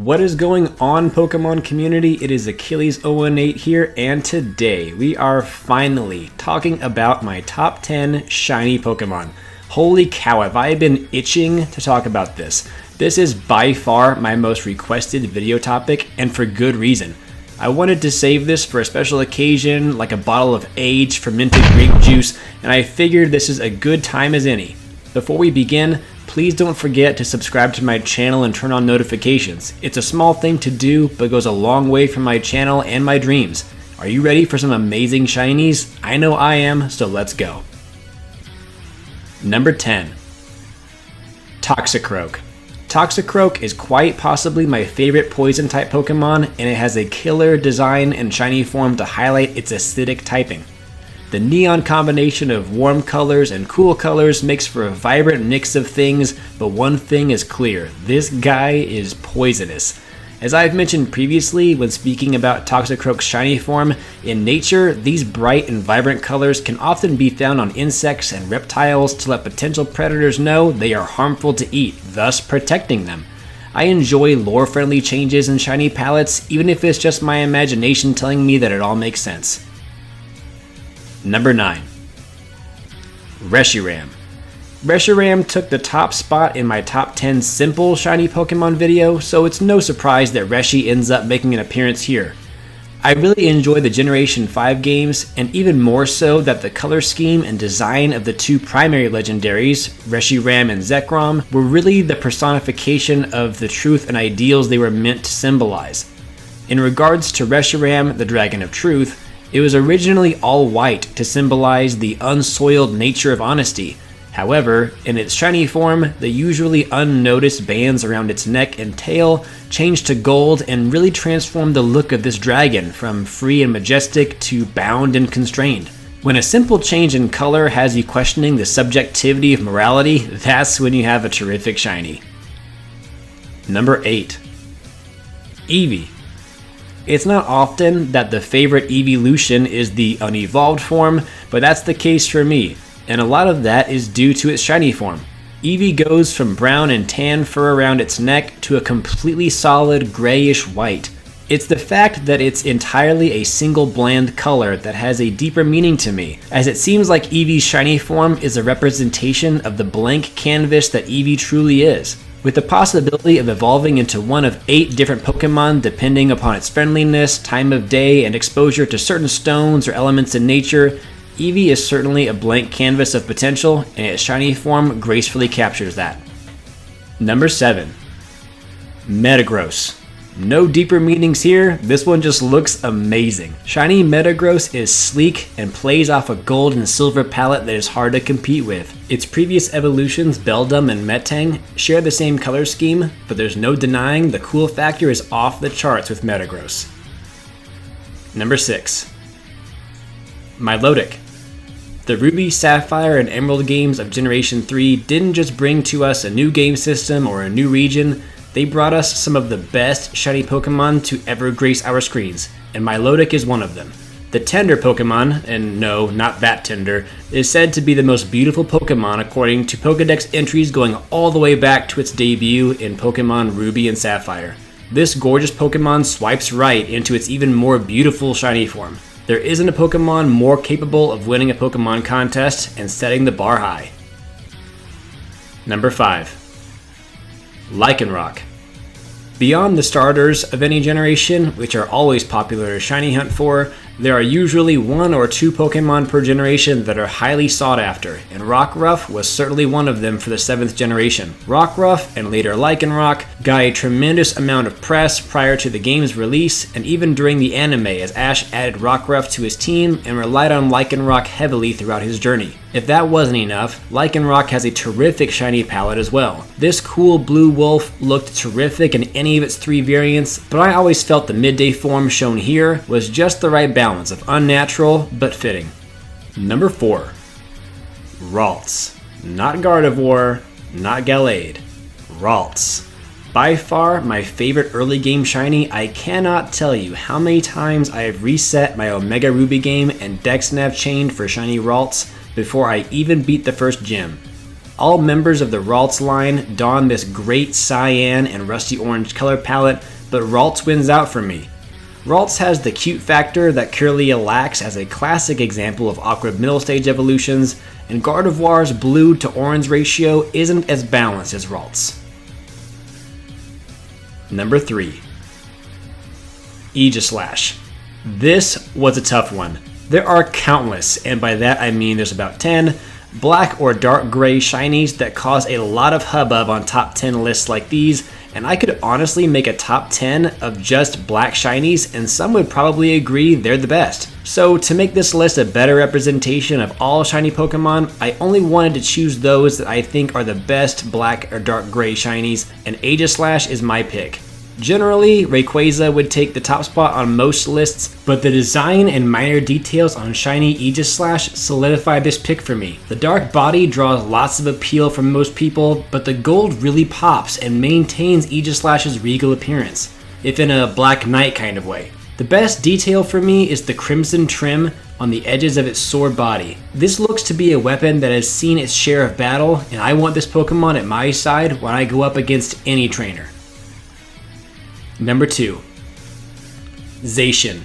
What is going on, Pokemon community? It is Achilles018 here, and today we are finally talking about my top 10 shiny Pokemon. Holy cow, have I been itching to talk about this. This is by far my most requested video topic, and for good reason. I wanted to save this for a special occasion, like a bottle of aged fermented grape juice, and I figured this is a good time as any. Before we begin, please don't forget to subscribe to my channel and turn on notifications. It's a small thing to do, but goes a long way for my channel and my dreams. Are you ready for some amazing shinies? I know I am, so let's go. Number 10. Toxicroak. Toxicroak is quite possibly my favorite poison type Pokemon, and it has a killer design and shiny form to highlight its acidic typing. The neon combination of warm colors and cool colors makes for a vibrant mix of things, but one thing is clear: this guy is poisonous. As I've mentioned previously when speaking about Toxicroak's shiny form, in nature, these bright and vibrant colors can often be found on insects and reptiles to let potential predators know they are harmful to eat, thus protecting them. I enjoy lore-friendly changes in shiny palettes, even if it's just my imagination telling me that it all makes sense. Number 9. Reshiram. Reshiram took the top spot in my top 10 simple shiny Pokemon video, so it's no surprise that Reshi ends up making an appearance here. I really enjoy the Generation 5 games, and even more so that the color scheme and design of the two primary legendaries, Reshiram and Zekrom, were really the personification of the truth and ideals they were meant to symbolize. In regards to Reshiram, the Dragon of Truth, it was originally all white to symbolize the unsoiled nature of honesty. However, in its shiny form, the usually unnoticed bands around its neck and tail changed to gold and really transformed the look of this dragon from free and majestic to bound and constrained. When a simple change in color has you questioning the subjectivity of morality, that's when you have a terrific shiny. Number 8. Eevee. It's not often that the favorite evolution is the unevolved form, but that's the case for me, and a lot of that is due to its shiny form. Eevee goes from brown and tan fur around its neck to a completely solid grayish white. It's the fact that it's entirely a single bland color that has a deeper meaning to me, as it seems like Eevee's shiny form is a representation of the blank canvas that Eevee truly is. With the possibility of evolving into one of 8 different Pokemon depending upon its friendliness, time of day, and exposure to certain stones or elements in nature, Eevee is certainly a blank canvas of potential, and its shiny form gracefully captures that. Number 7. Metagross. No deeper meanings here, this one just looks amazing. Shiny Metagross is sleek and plays off a gold and silver palette that is hard to compete with. Its previous evolutions, Beldum and Metang, share the same color scheme, but there's no denying the cool factor is off the charts with Metagross. Number 6. Milotic. The Ruby, Sapphire, and Emerald games of Generation 3 didn't just bring to us a new game system or a new region, they brought us some of the best shiny Pokemon to ever grace our screens, and Milotic is one of them. The Tender Pokemon, and no, not that tender, is said to be the most beautiful Pokemon according to Pokedex entries going all the way back to its debut in Pokemon Ruby and Sapphire. This gorgeous Pokemon swipes right into its even more beautiful shiny form. There isn't a Pokemon more capable of winning a Pokemon contest and setting the bar high. Number 5. Lichen Rock. Beyond the starters of any generation, which are always popular to shiny hunt for, there are usually 1 or 2 Pokemon per generation that are highly sought after, and Rockruff was certainly one of them for the 7th generation. Rockruff, and later Lichen Rock, got a tremendous amount of press prior to the game's release, and even during the anime as Ash added Rockruff to his team and relied on Lichen Rock heavily throughout his journey. If that wasn't enough, Lichen Rock has a terrific shiny palette as well. This cool blue wolf looked terrific in any of its 3 variants, but I always felt the midday form shown here was just the right balance of unnatural but fitting. Number 4. Ralts. Not Gardevoir, not Gallade. Ralts. By far my favorite early game shiny. I cannot tell you how many times I have reset my Omega Ruby game and Dex Nav chained for shiny Ralts before I even beat the first gym. All members of the Ralts line don this great cyan and rusty orange color palette, but Ralts wins out for me. Ralts has the cute factor that Kirlia lacks as a classic example of awkward middle stage evolutions, and Gardevoir's blue to orange ratio isn't as balanced as Ralts. Number 3. Aegislash. This was a tough one. There are countless, and by that I mean there's about 10, black or dark gray shinies that cause a lot of hubbub on top 10 lists like these, and I could honestly make a top 10 of just black shinies, and some would probably agree they're the best. So to make this list a better representation of all shiny Pokemon, I only wanted to choose those that I think are the best black or dark gray shinies, and Aegislash is my pick. Generally, Rayquaza would take the top spot on most lists, but the design and minor details on shiny Aegislash solidify this pick for me. The dark body draws lots of appeal from most people, but the gold really pops and maintains Aegislash's regal appearance, if in a Black Knight kind of way. The best detail for me is the crimson trim on the edges of its sword body. This looks to be a weapon that has seen its share of battle, and I want this Pokemon at my side when I go up against any trainer. Number 2. Sation.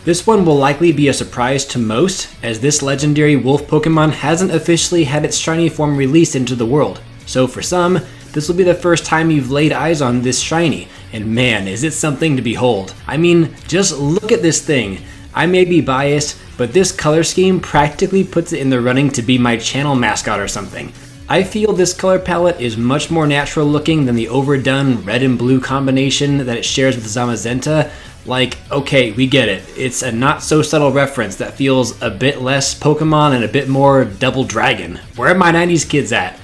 This one will likely be a surprise to most, as this legendary wolf Pokemon hasn't officially had its shiny form released into the world. So for some, this will be the first time you've laid eyes on this shiny, and man, is it something to behold. I mean, just look at this thing. I may be biased, but this color scheme practically puts it in the running to be my channel mascot or something. I feel this color palette is much more natural looking than the overdone red and blue combination that it shares with Zamazenta. Like, okay, we get it. It's a not so subtle reference that feels a bit less Pokemon and a bit more Double Dragon. Where are my 90s kids at?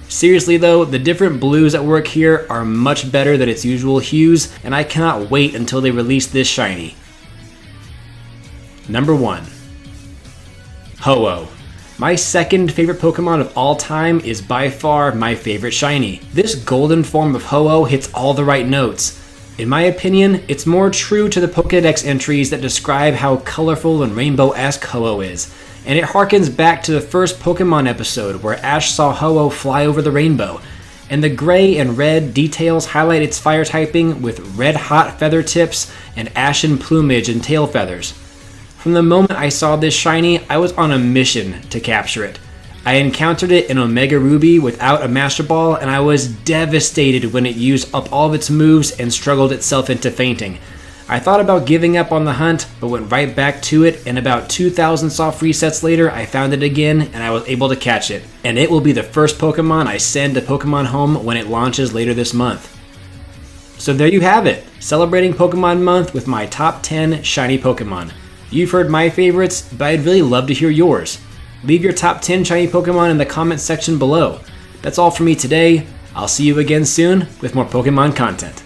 Seriously though, the different blues at work here are much better than its usual hues, and I cannot wait until they release this shiny. Number 1. Ho-Oh. My second favorite Pokemon of all time is by far my favorite shiny. This golden form of Ho-Oh hits all the right notes. In my opinion, it's more true to the Pokédex entries that describe how colorful and rainbow-esque Ho-Oh is, and it harkens back to the first Pokemon episode where Ash saw Ho-Oh fly over the rainbow, and the gray and red details highlight its fire typing with red-hot feather tips and ashen plumage and tail feathers. From the moment I saw this shiny, I was on a mission to capture it. I encountered it in Omega Ruby without a Master Ball, and I was devastated when it used up all of its moves and struggled itself into fainting. I thought about giving up on the hunt, but went right back to it, and about 2,000 soft resets later, I found it again, and I was able to catch it. And it will be the first Pokemon I send to Pokemon Home when it launches later this month. So there you have it, celebrating Pokemon Month with my top 10 shiny Pokemon. You've heard my favorites, but I'd really love to hear yours. Leave your top 10 shiny Pokemon in the comments section below. That's all for me today. I'll see you again soon with more Pokemon content.